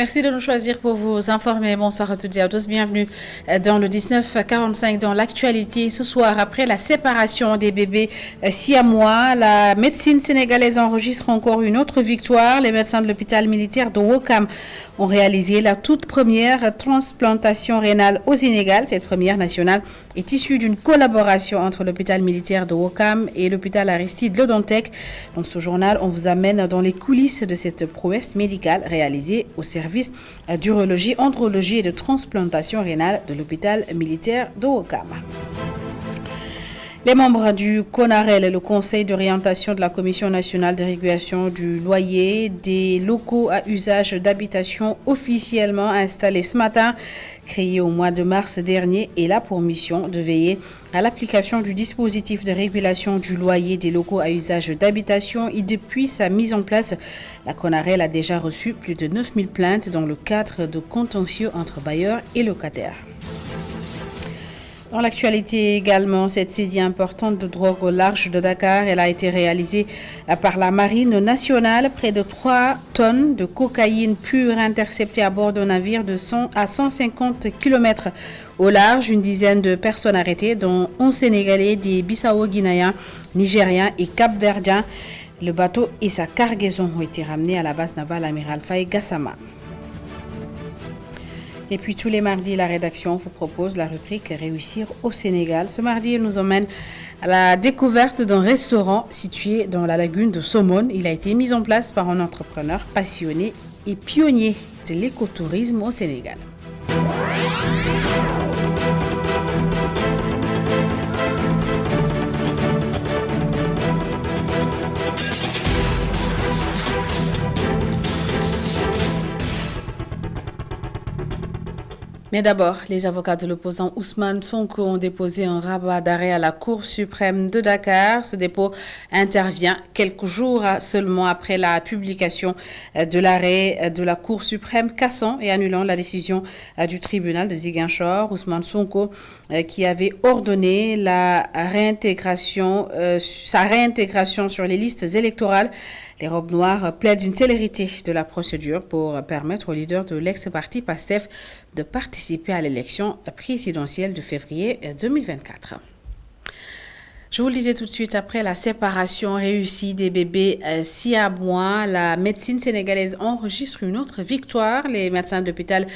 Merci de nous choisir pour vous informer. Bonsoir à toutes et à tous. Bienvenue dans le 1945 dans l'actualité. Ce soir, après la séparation des bébés siamois, la médecine sénégalaise enregistre encore une autre victoire. Les médecins de l'hôpital militaire de Ouakam ont réalisé la toute première transplantation rénale au Sénégal. Cette première nationale est issue d'une collaboration entre l'hôpital militaire de Ouakam et l'hôpital Aristide Le Dantec. Dans ce journal, on vous amène dans les coulisses de cette prouesse médicale réalisée au service d'urologie, andrologie et de transplantation rénale de l'hôpital militaire de Ouakam. Les membres du CONAREL, le Conseil d'orientation de la Commission nationale de régulation du loyer des locaux à usage d'habitation officiellement installés ce matin, créé au mois de mars dernier, est là pour mission de veiller à l'application du dispositif de régulation du loyer des locaux à usage d'habitation et depuis sa mise en place, la CONAREL a déjà reçu plus de 9000 plaintes dans le cadre de contentieux entre bailleurs et locataires. Dans l'actualité également, cette saisie importante de drogue au large de Dakar, elle a été réalisée par la Marine nationale. Près de 3 tonnes de cocaïne pure interceptées à bord d'un navire de 100 à 150 km au large. Une dizaine de personnes arrêtées, dont 11 Sénégalais, des Bissau-Guinéens, Nigériens et Cap-Verdiens. Le bateau et sa cargaison ont été ramenés à la base navale Amiral Faye Gassama. Et puis tous les mardis, la rédaction vous propose la rubrique Réussir au Sénégal. Ce mardi, elle nous emmène à la découverte d'un restaurant situé dans la lagune de Somone. Il a été mis en place par un entrepreneur passionné et pionnier de l'écotourisme au Sénégal. Mais d'abord, les avocats de l'opposant Ousmane Sonko ont déposé un rabat d'arrêt à la Cour suprême de Dakar. Ce dépôt intervient quelques jours seulement après la publication de l'arrêt de la Cour suprême cassant et annulant la décision du tribunal de Ziguinchor. Ousmane Sonko qui avait ordonné sa réintégration sur les listes électorales. Les robes noires plaident une célérité de la procédure pour permettre aux leaders de l'ex-parti PASTEF de participer à l'élection présidentielle de février 2024. Je vous le disais tout de suite, après la séparation réussie des bébés siamois, la médecine sénégalaise enregistre une autre victoire. Les médecins de l'hôpital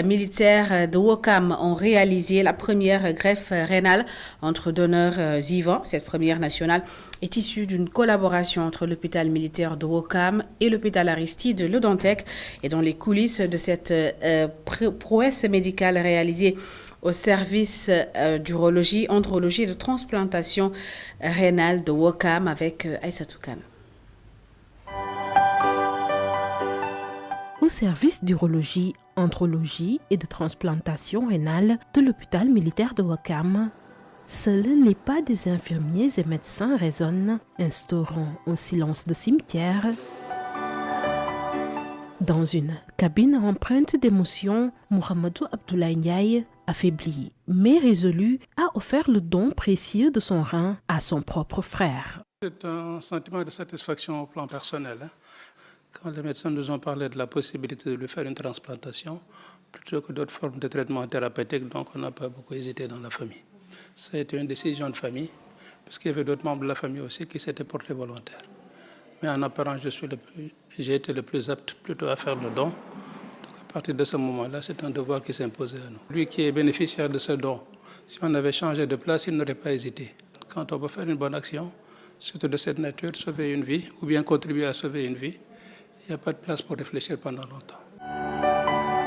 militaire de Ouakam ont réalisé la première greffe rénale entre donneurs vivants. Cette première nationale est issue d'une collaboration entre l'hôpital militaire de Ouakam et l'hôpital Aristide Le Dantec. Et dans les coulisses de cette prouesse médicale réalisée au service d'urologie, andrologie et de transplantation rénale de Ouakam avec Aïssatou Kane. Au service d'urologie, andrologie et de transplantation rénale de l'hôpital militaire de Ouakam, seuls les pas des infirmiers et médecins résonnent, instaurant un silence de cimetière. Dans une cabine empreinte d'émotion, Mohamedou Abdoulaye Ndiaye, affaibli mais résolu, a offert le don précieux de son rein à son propre frère. C'est un sentiment de satisfaction au plan personnel. Quand les médecins nous ont parlé de la possibilité de lui faire une transplantation, plutôt que d'autres formes de traitement thérapeutique, donc on n'a pas beaucoup hésité dans la famille. Ça a été une décision de famille, parce qu'il y avait d'autres membres de la famille aussi qui s'étaient portés volontaires. Mais en apparence, j'ai été le plus apte plutôt à faire le don. Donc à partir de ce moment-là, c'est un devoir qui s'imposait à nous. Lui qui est bénéficiaire de ce don, si on avait changé de place, il n'aurait pas hésité. Quand on peut faire une bonne action, surtout de cette nature, sauver une vie ou bien contribuer à sauver une vie, il n'y a pas de place pour réfléchir pendant longtemps.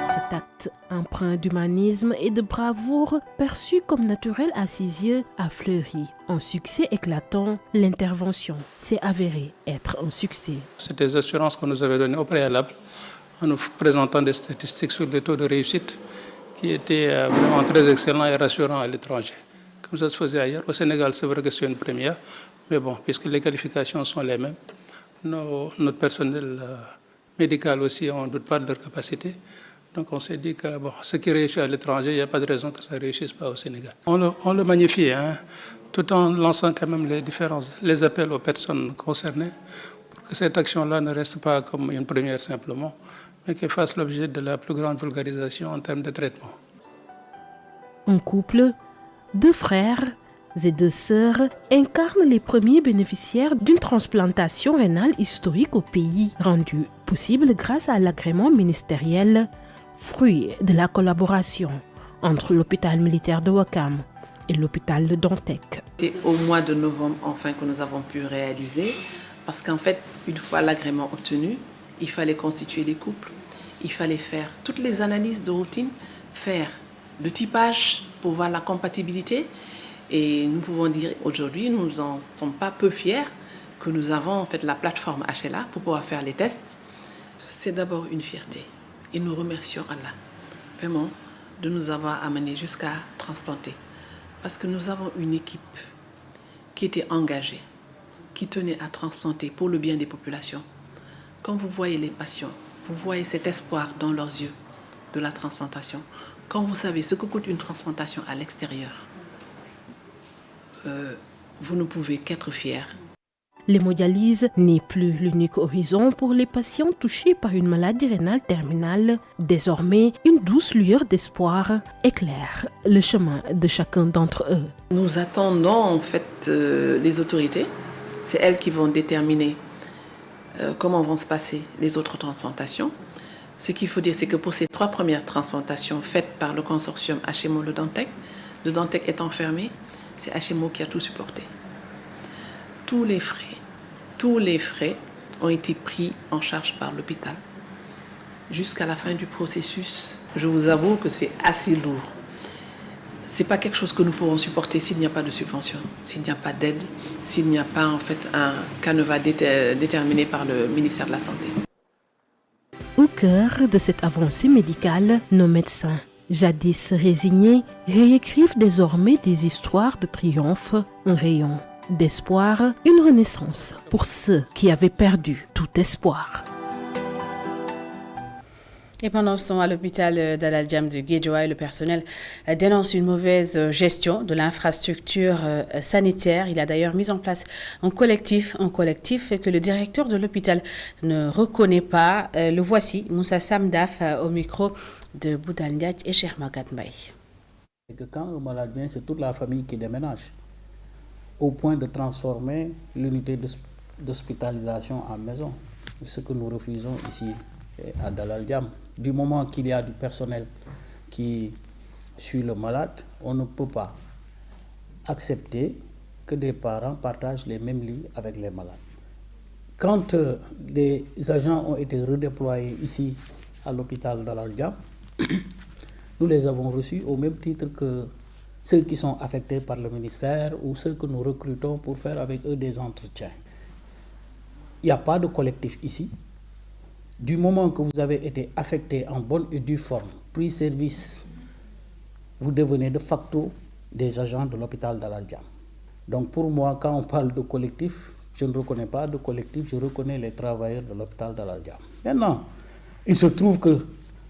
Cet acte empreint d'humanisme et de bravoure, perçu comme naturel à ses yeux, a fleuri. En succès éclatant, l'intervention s'est avérée être un succès. C'est des assurances qu'on nous avait données au préalable en nous présentant des statistiques sur les taux de réussite qui étaient vraiment très excellents et rassurants à l'étranger. Comme ça se faisait ailleurs. Au Sénégal, c'est vrai que c'est une première, mais bon, puisque les qualifications sont les mêmes, notre personnel médical aussi, on ne doute pas de leur capacité. Donc on s'est dit que ce qui réussit à l'étranger, il n'y a pas de raison que ça ne réussisse pas au Sénégal. On le magnifie, tout en lançant quand même les appels aux personnes concernées, pour que cette action-là ne reste pas comme une première simplement, mais qui fasse l'objet de la plus grande vulgarisation en termes de traitement. Un couple, 2 frères et 2 sœurs incarnent les premiers bénéficiaires d'une transplantation rénale historique au pays, rendue possible grâce à l'agrément ministériel, fruit de la collaboration entre l'hôpital militaire de Ouakam et l'hôpital de Dantec. C'est au mois de novembre enfin que nous avons pu réaliser, parce qu'en fait, une fois l'agrément obtenu, il fallait constituer les couples, il fallait faire toutes les analyses de routine, faire le typage pour voir la compatibilité. Et nous pouvons dire aujourd'hui, nous n'en sommes pas peu fiers que nous avons en fait la plateforme HLA pour pouvoir faire les tests. C'est d'abord une fierté. Et nous remercions Allah, vraiment, de nous avoir amenés jusqu'à transplanter. Parce que nous avons une équipe qui était engagée, qui tenait à transplanter pour le bien des populations. Quand vous voyez les patients, vous voyez cet espoir dans leurs yeux de la transplantation. Quand vous savez ce que coûte une transplantation à l'extérieur, vous ne pouvez qu'être fiers. L'hémodialyse n'est plus l'unique horizon pour les patients touchés par une maladie rénale terminale. Désormais, une douce lueur d'espoir éclaire le chemin de chacun d'entre eux. Nous attendons en fait les autorités. C'est elles qui vont déterminer comment vont se passer les autres transplantations. Ce qu'il faut dire, c'est que pour ces 3 premières transplantations faites par le consortium HMO Le Dantec étant fermé, c'est HMO qui a tout supporté. Tous les frais ont été pris en charge par l'hôpital. Jusqu'à la fin du processus, je vous avoue que c'est assez lourd. Ce n'est pas quelque chose que nous pourrons supporter s'il n'y a pas de subvention, s'il n'y a pas d'aide, s'il n'y a pas en fait un canevas déterminé par le ministère de la Santé. Au cœur de cette avancée médicale, nos médecins, jadis résignés, réécrivent désormais des histoires de triomphe, un rayon d'espoir, une renaissance pour ceux qui avaient perdu tout espoir. Et pendant ce temps, à l'hôpital d'Al Djam de Guédiawaye, le personnel dénonce une mauvaise gestion de l'infrastructure sanitaire. Il a d'ailleurs mis en place un collectif que le directeur de l'hôpital ne reconnaît pas. Le voici, Moussa Samdaf, au micro de Boudal Ndiaye et Cheikh Magat Mbaye. C'est que quand un malade vient, c'est toute la famille qui déménage, au point de transformer l'unité d'hospitalisation en maison. Ce que nous refusons ici à Dalal Djam. Du moment qu'il y a du personnel qui suit le malade, on ne peut pas accepter que des parents partagent les mêmes lits avec les malades. Quand les agents ont été redéployés ici à l'hôpital Dalal Djam, nous les avons reçus au même titre que ceux qui sont affectés par le ministère ou ceux que nous recrutons pour faire avec eux des entretiens. Il n'y a pas de collectif ici. Du moment que vous avez été affecté en bonne et due forme, pris service, vous devenez de facto des agents de l'hôpital Dalal Djam. Donc pour moi, quand on parle de collectif, je ne reconnais pas de collectif, je reconnais les travailleurs de l'hôpital Dalal Djam. Maintenant, il se trouve que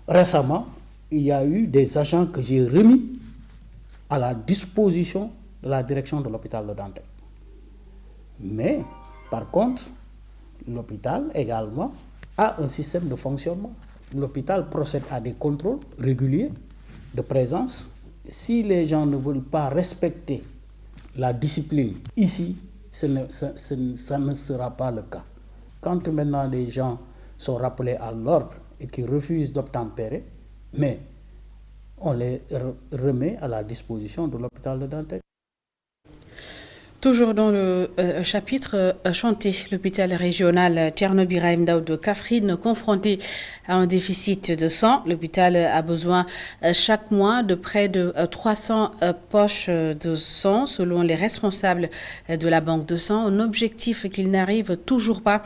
récemment, il y a eu des agents que j'ai remis à la disposition de la direction de l'hôpital de Dantec. Mais, par contre, l'hôpital également a un système de fonctionnement. L'hôpital procède à des contrôles réguliers de présence. Si les gens ne veulent pas respecter la discipline ici, ça ne sera pas le cas. Quand maintenant les gens sont rappelés à l'ordre et qui refusent d'obtempérer, mais on les remet à la disposition de l'hôpital de Dantec. Toujours dans le chapitre chanté, l'hôpital régional Thierno Birahim Daoud de Kaffrine, confronté à un déficit de sang. L'hôpital a besoin chaque mois de près de 300 poches de sang, selon les responsables de la banque de sang. Un objectif qu'ils n'arrivent toujours pas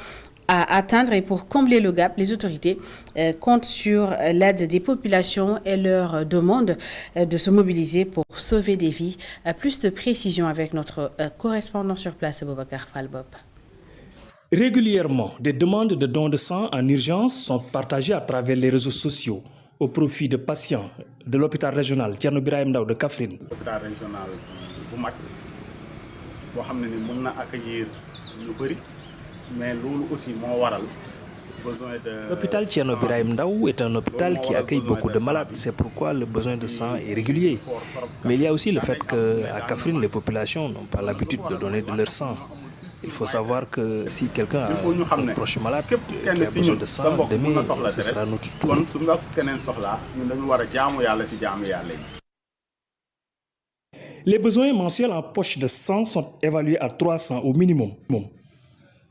à atteindre, et pour combler le gap, les autorités comptent sur l'aide des populations et leur demandent de se mobiliser pour sauver des vies. Plus de précisions avec notre correspondant sur place, Boubacar Falbop. Régulièrement, des demandes de dons de sang en urgence sont partagées à travers les réseaux sociaux au profit de patients de l'hôpital régional Thierno Birahim Daoud de Kaffrine. L'hôpital régional bu mag boo xam ne ni mën na accueillir lu bëri mais loolu aussi moo waral L'hôpital Thierno Birahim Ndao est un hôpital qui accueille beaucoup de malades. C'est pourquoi le besoin de sang est régulier. Mais il y a aussi le fait qu'à Kaffrine, les populations n'ont pas l'habitude de donner de leur sang. Il faut savoir que si quelqu'un a un proche malade qui a besoin de sang, demain, ce sera notre tour. Les besoins mensuels en poche de sang sont évalués à 300 au minimum.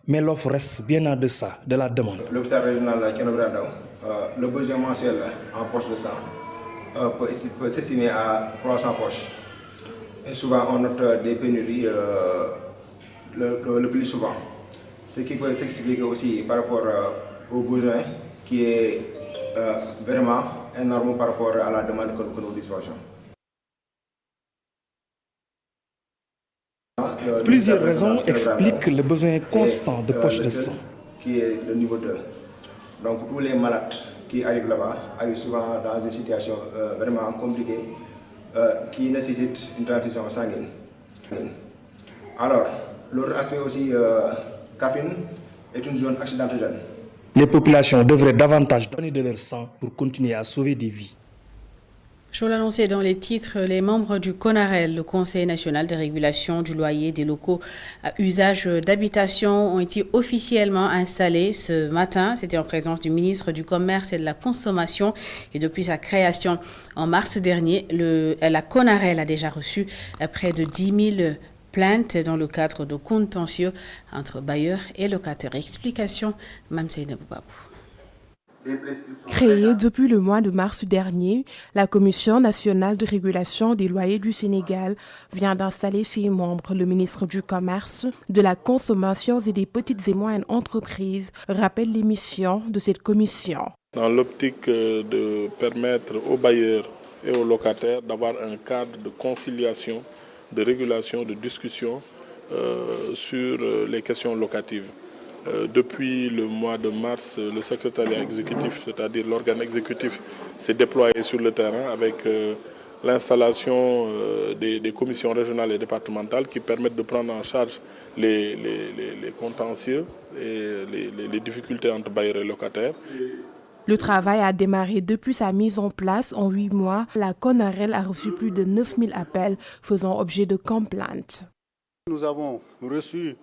Mais l'offre reste bien en deçà de la demande. L'hôpital régional Thierno Birahim Ndao, le besoin mensuel en poche de sang peut s'estimer à 300 poches. Et souvent, on note des pénuries le plus souvent. Ce qui peut s'expliquer aussi par rapport aux besoins qui est vraiment énorme par rapport à la demande que nous disposons. Plusieurs raisons expliquent le besoin constant de poches de sang. Qui est le niveau 2. Donc tous les malades qui arrivent là-bas arrivent souvent dans une situation vraiment compliquée qui nécessite une transfusion sanguine. Alors, l'autre aspect aussi, Kaffrine est une zone accidentogène. Les populations devraient davantage donner de leur sang pour continuer à sauver des vies. Je vous l'annonçais dans les titres, les membres du CONAREL, le Conseil national de régulation du loyer des locaux à usage d'habitation, ont été officiellement installés ce matin. C'était en présence du ministre du Commerce et de la Consommation. Et depuis sa création en mars dernier, la CONAREL a déjà reçu près de 10 000 plaintes dans le cadre de contentieux entre bailleurs et locataires. Explication, Mme Seynabou Babou. Créée depuis le mois de mars dernier, la Commission nationale de régulation des loyers du Sénégal vient d'installer ses membres. Le ministre du Commerce, de la Consommation et des petites et moyennes entreprises rappelle les missions de cette commission. Dans l'optique de permettre aux bailleurs et aux locataires d'avoir un cadre de conciliation, de régulation, de discussion sur les questions locatives. Depuis le mois de mars, le secrétariat exécutif, c'est-à-dire l'organe exécutif, s'est déployé sur le terrain avec l'installation des commissions régionales et départementales qui permettent de prendre en charge les contentieux et les difficultés entre bailleurs et locataires. Le travail a démarré depuis sa mise en place en 8 mois. La CONAREL a reçu plus de 9 000 appels faisant objet de complaintes. Nous avons reçu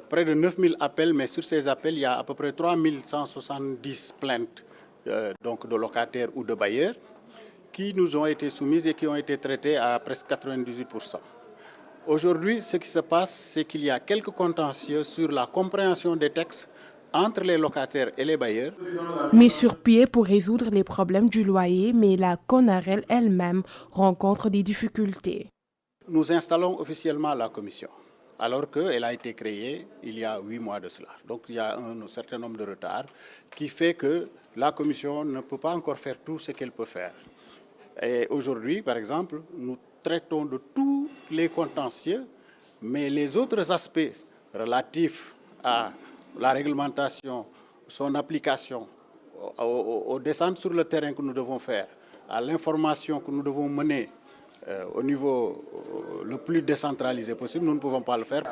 près de 9 000 appels, mais sur ces appels, il y a à peu près 3 170 plaintes donc de locataires ou de bailleurs qui nous ont été soumises et qui ont été traitées à presque 98%. Aujourd'hui, ce qui se passe, c'est qu'il y a quelques contentieux sur la compréhension des textes entre les locataires et les bailleurs. Mis sur pied pour résoudre les problèmes du loyer, mais la CONAREL elle-même rencontre des difficultés. Nous installons officiellement la commission, alors qu'elle a été créée il y a 8 mois de cela. Donc il y a un certain nombre de retards qui fait que la commission ne peut pas encore faire tout ce qu'elle peut faire. Et aujourd'hui, par exemple, nous traitons de tous les contentieux, mais les autres aspects relatifs à la réglementation, son application, aux descentes sur le terrain que nous devons faire, à l'information que nous devons mener au niveau le plus décentralisé possible, nous ne pouvons pas le faire.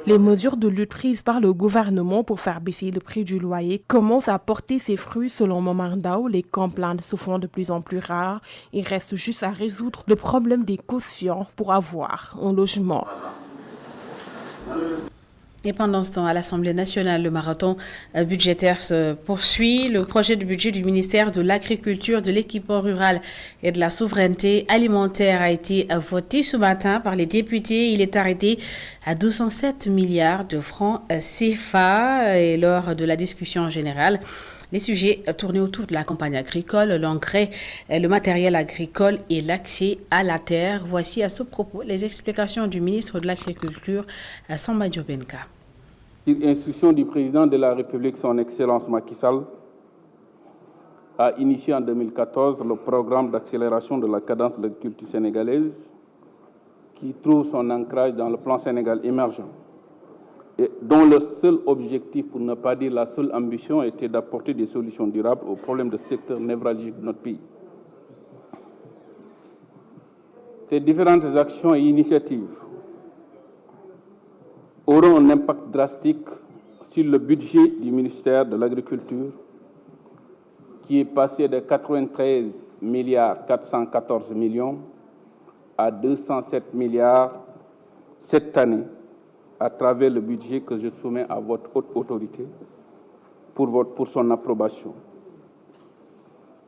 Les mesures de lutte prises par le gouvernement pour faire baisser le prix du loyer commencent à porter ses fruits selon Momar Ndao. Les complaintes se font de plus en plus rares. Il reste juste à résoudre le problème des cautions pour avoir un logement. Et pendant ce temps, à l'Assemblée nationale, le marathon budgétaire se poursuit. Le projet de budget du ministère de l'Agriculture, de l'Équipement rural et de la Souveraineté alimentaire a été voté ce matin par les députés. Il est arrêté à 207 milliards de francs CFA. Et lors de la discussion générale, les sujets tournaient autour de la campagne agricole, l'engrais, le matériel agricole et l'accès à la terre. Voici à ce propos les explications du ministre de l'Agriculture, Samba Diobenka. Sur instruction du président de la République, son Excellence Macky Sall, a initié en 2014 le programme d'accélération de la cadence de l'agriculture sénégalaise qui trouve son ancrage dans le plan Sénégal émergent, et dont le seul objectif, pour ne pas dire la seule ambition, était d'apporter des solutions durables aux problèmes de secteur névralgique de notre pays. Ces différentes actions et initiatives auront un impact drastique sur le budget du ministère de l'Agriculture qui est passé de 93 milliards 414 millions à 207 milliards cette année à travers le budget que je soumets à votre haute autorité pour son approbation.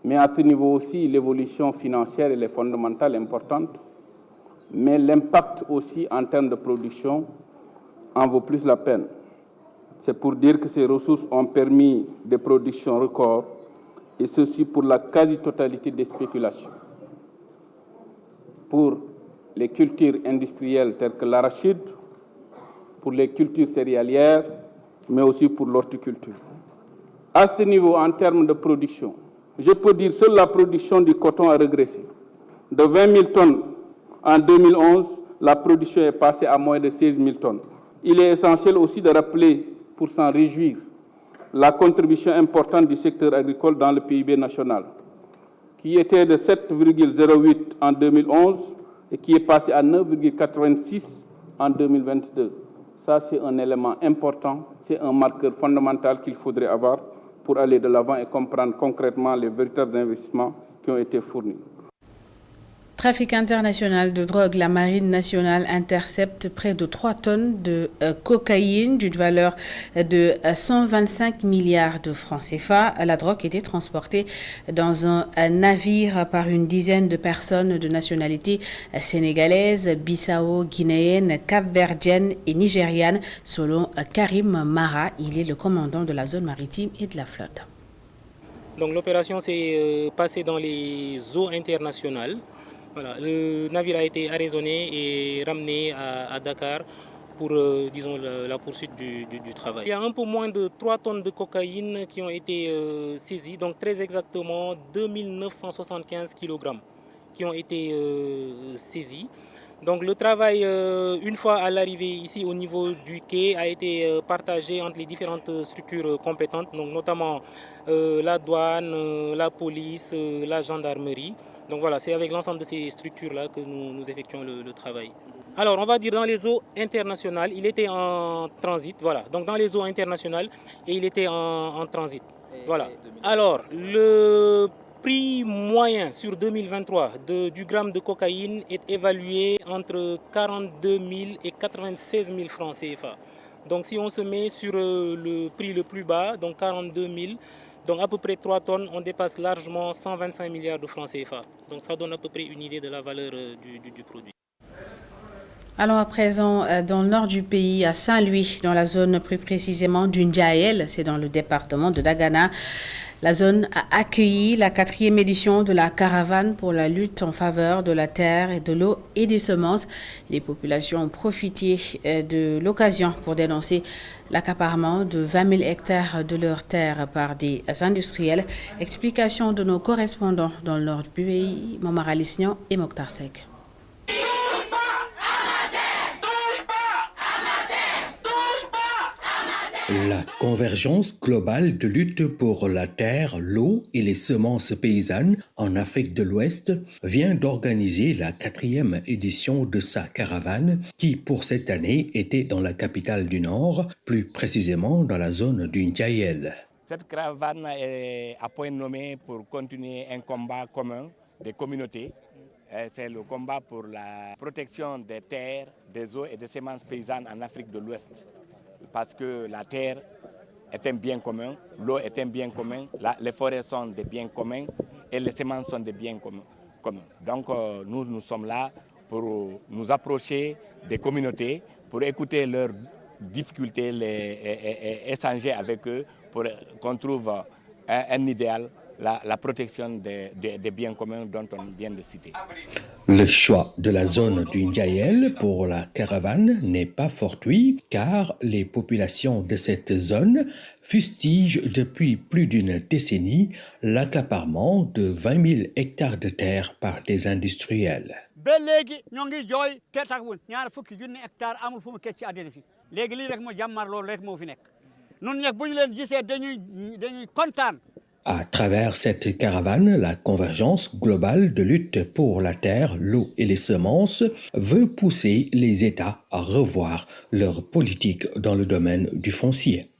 Mais à ce niveau aussi, l'évolution financière elle est fondamentale, importante, mais l'impact aussi en termes de production en vaut plus la peine. C'est pour dire que ces ressources ont permis des productions records, et ceci pour la quasi-totalité des spéculations. Pour les cultures industrielles telles que l'arachide, pour les cultures céréalières, mais aussi pour l'horticulture. À ce niveau, en termes de production, je peux dire que seule la production du coton a régressé. De 20 000 tonnes en 2011, la production est passée à moins de 16 000 tonnes. Il est essentiel aussi de rappeler, pour s'en réjouir, la contribution importante du secteur agricole dans le PIB national, qui était de 7,08 en 2011 et qui est passé à 9,86 en 2022. Ça, c'est un élément important, c'est un marqueur fondamental qu'il faudrait avoir pour aller de l'avant et comprendre concrètement les véritables investissements qui ont été fournis. Trafic international de drogue, la Marine nationale intercepte près de 3 tonnes de cocaïne d'une valeur de 125 milliards de francs CFA. La drogue était transportée dans un navire par une dizaine de personnes de nationalité sénégalaise, bissau-guinéenne, cap-verdienne et nigériane, selon Karim Mara. Il est le commandant de la zone maritime et de la flotte. Donc l'opération s'est passée dans les eaux internationales. Voilà, le navire a été arraisonné et ramené à Dakar pour disons, la poursuite du travail. Il y a un peu moins de 3 tonnes de cocaïne qui ont été saisies, donc très exactement 2975 kg qui ont été saisis. Donc le travail, une fois à l'arrivée ici au niveau du quai, a été partagé entre les différentes structures compétentes, donc notamment la douane, la police, la gendarmerie. Donc voilà, c'est avec l'ensemble de ces structures-là que nous effectuons le travail. Alors, on va dire dans les eaux internationales, il était en transit, voilà. Donc dans les eaux internationales, et il était en transit, voilà. Alors, le prix moyen sur 2023 du gramme de cocaïne est évalué entre 42 000 et 96 000 francs CFA. Donc si on se met sur le prix le plus bas, donc 42 000, donc à peu près 3 tonnes, on dépasse largement 125 milliards de francs CFA. Donc ça donne à peu près une idée de la valeur du produit. Allons à présent dans le nord du pays, à Saint-Louis, dans la zone plus précisément du Ndiaël, c'est dans le département de Dagana. La zone a accueilli la 4e édition de la caravane pour la lutte en faveur de la terre et de l'eau et des semences. Les populations ont profité de l'occasion pour dénoncer l'accaparement de 20 000 hectares de leurs terres par des industriels. Explication de nos correspondants dans le nord du pays, Momar Alisnian et Mokhtar Sek. La convergence globale de lutte pour la terre, l'eau et les semences paysannes en Afrique de l'Ouest vient d'organiser la 4e édition de sa caravane qui, pour cette année, était dans la capitale du Nord, plus précisément dans la zone du Ndiaël. Cette caravane est à point nommé pour continuer un combat commun des communautés. C'est le combat pour la protection des terres, des eaux et des semences paysannes en Afrique de l'Ouest. Parce que la terre est un bien commun, l'eau est un bien commun, les forêts sont des biens communs et les semences sont des biens communs. Donc nous sommes là pour nous approcher des communautés, pour écouter leurs difficultés et échanger avec eux pour qu'on trouve un idéal, la protection des biens communs dont on vient de citer. Le choix de la zone du Ndiaël pour la caravane n'est pas fortuit car les populations de cette zone fustigent depuis plus d'une décennie l'accaparement de 20 000 hectares de terre par des industriels. À travers cette caravane, la convergence globale de lutte pour la terre, l'eau et les semences veut pousser les États à revoir leur politique dans le domaine du foncier.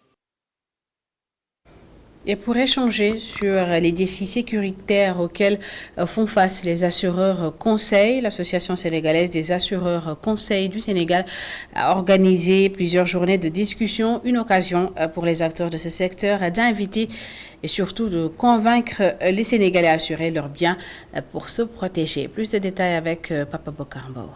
Et pour échanger sur les défis sécuritaires auxquels font face les assureurs conseils, l'Association sénégalaise des assureurs conseils du Sénégal a organisé plusieurs journées de discussion, une occasion pour les acteurs de ce secteur d'inviter et surtout de convaincre les Sénégalais à assurer leurs biens pour se protéger. Plus de détails avec Papa Bokar Mbawa.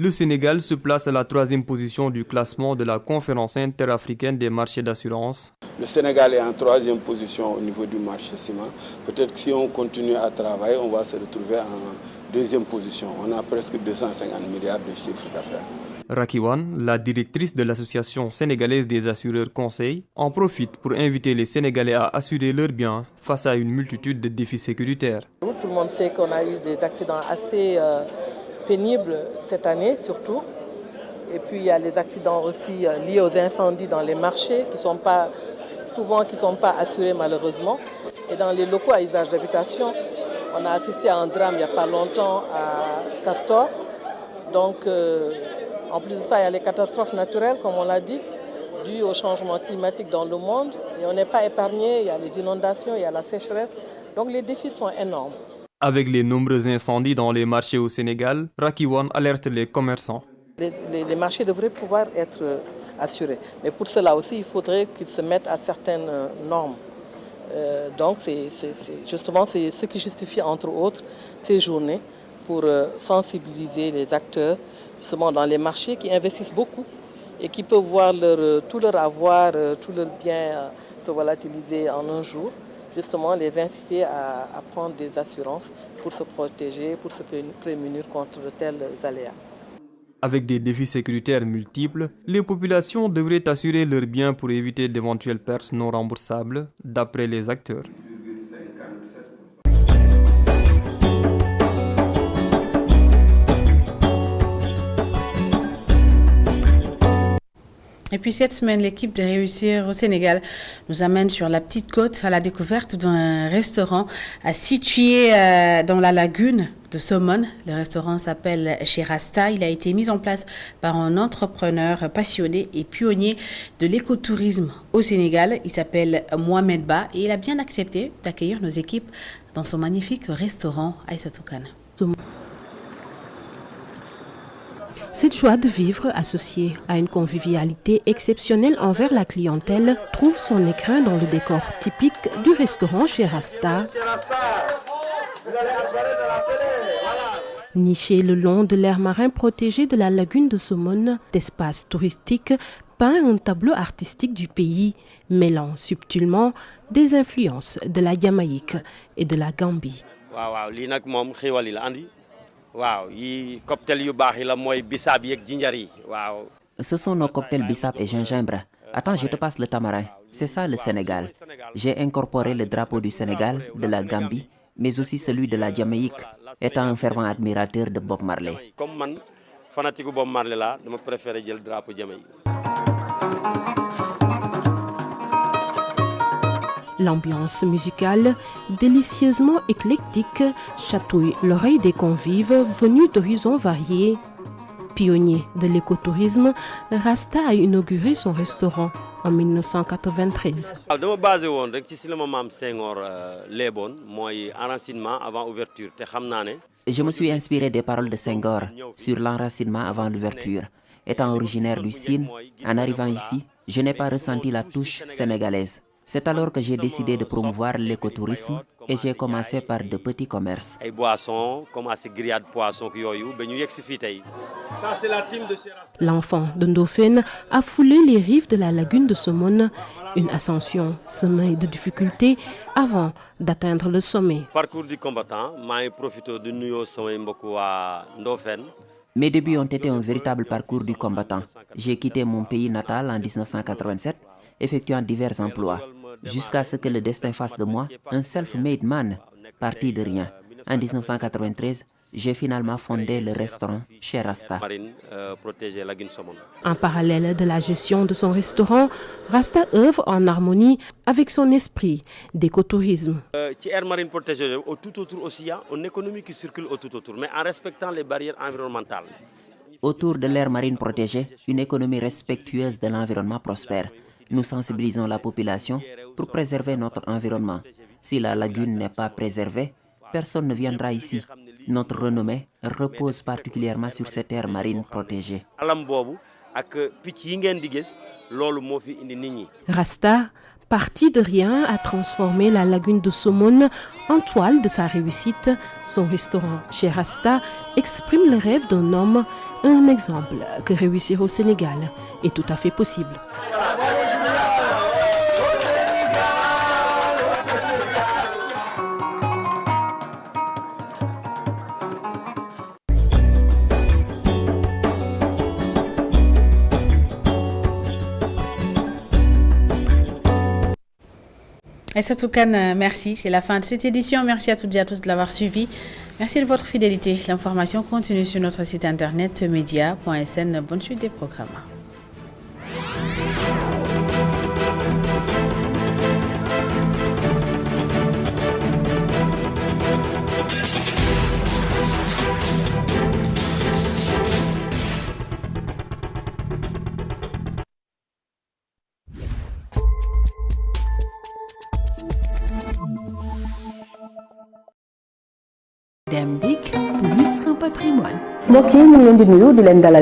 Le Sénégal se place à la 3e position du classement de la Conférence interafricaine des marchés d'assurance. Le Sénégal est en 3e position au niveau du marché ciment. Peut-être que si on continue à travailler, on va se retrouver en 2e position. On a presque 250 milliards de chiffre d'affaires. Rakiwan, la directrice de l'Association sénégalaise des assureurs conseils, en profite pour inviter les Sénégalais à assurer leurs biens face à une multitude de défis sécuritaires. Tout le monde sait qu'on a eu des accidents assez pénibles cette année surtout. Et puis il y a les accidents aussi liés aux incendies dans les marchés qui ne sont pas assurés malheureusement. Et dans les locaux à usage d'habitation, on a assisté à un drame il n'y a pas longtemps à Castor. Donc en plus de ça, il y a les catastrophes naturelles, comme on l'a dit, dues au changement climatique dans le monde. Et on n'est pas épargné, il y a les inondations, il y a la sécheresse. Donc les défis sont énormes. Avec les nombreux incendies dans les marchés au Sénégal, Rakiwan alerte les commerçants. Les marchés devraient pouvoir être assurés. Mais pour cela aussi, il faudrait qu'ils se mettent à certaines normes. Donc c'est ce qui justifie entre autres ces journées pour sensibiliser les acteurs justement dans les marchés qui investissent beaucoup et qui peuvent voir tout leur avoir, tout leur bien se volatiliser en un jour. Justement les inciter à prendre des assurances pour se protéger, pour se prémunir contre de tels aléas. Avec des défis sécuritaires multiples, les populations devraient assurer leurs biens pour éviter d'éventuelles pertes non remboursables, d'après les acteurs. Et puis cette semaine, l'équipe de Réussir au Sénégal nous amène sur la Petite Côte à la découverte d'un restaurant situé dans la lagune de Somone. Le restaurant s'appelle Chez Rasta. Il a été mis en place par un entrepreneur passionné et pionnier de l'écotourisme au Sénégal. Il s'appelle Mohamed Ba et il a bien accepté d'accueillir nos équipes dans son magnifique restaurant Aïssatou Kane. Cette joie de vivre associée à une convivialité exceptionnelle envers la clientèle trouve son écrin dans le décor typique du restaurant Chez Rasta. Niché le long de l'aire marin protégé de la lagune de Somone, d'espace touristique, peint un tableau artistique du pays, mêlant subtilement des influences de la Jamaïque et de la Gambie. Ce sont nos cocktails bissap et gingembre. Attends, je te passe le tamarin. C'est ça le Sénégal. J'ai incorporé le drapeau du Sénégal, de la Gambie, mais aussi celui de la Jamaïque, étant un fervent admirateur de Bob Marley. Comme man, fanatique de Bob Marley là, je préfère le drapeau Jamaïque. L'ambiance musicale, délicieusement éclectique, chatouille l'oreille des convives venus d'horizons variés. Pionnier de l'écotourisme, Rasta a inauguré son restaurant en 1993. Je basé sur le moment Senghor Lebon, moi enracinement avant ouverture. Je me suis inspiré des paroles de Senghor sur l'enracinement avant l'ouverture. Étant originaire du Sine, en arrivant ici, je n'ai pas ressenti la touche sénégalaise. C'est alors que j'ai décidé de promouvoir l'écotourisme et j'ai commencé par de petits commerces. L'enfant de Ndofène a foulé les rives de la lagune de Somone, une ascension semée de difficultés avant d'atteindre le sommet. Parcours du combattant, j'ai profité de New Ndofène. Mes débuts ont été un véritable parcours du combattant. J'ai quitté mon pays natal en 1987, effectuant divers emplois, jusqu'à ce que le destin fasse de moi un self-made man, parti de rien. En 1993, j'ai finalement fondé le restaurant Chez Rasta. En parallèle de la gestion de son restaurant, Rasta œuvre en harmonie avec son esprit d'écotourisme. Aire marine protégée, tout autour aussi, il y a une économie qui circule tout autour, mais en respectant les barrières environnementales. Autour de l'aire marine protégée, une économie respectueuse de l'environnement prospère. Nous sensibilisons la population pour préserver notre environnement. Si la lagune n'est pas préservée, personne ne viendra ici. Notre renommée repose particulièrement sur cette aire marine protégée. Rasta, parti de rien, a transformé la lagune de Somone en toile de sa réussite. Son restaurant chez Rasta exprime le rêve d'un homme, un exemple que réussir au Sénégal est tout à fait possible. Aïssatou Kane, merci. C'est la fin de cette édition. Merci à toutes et à tous de l'avoir suivi. Merci de votre fidélité. L'information continue sur notre site internet media.sn. Bonne suite des programmes. Dem Dik, plus qu'un patrimoine. mbokk yi ñu ngi leen di nuyu di leen dalal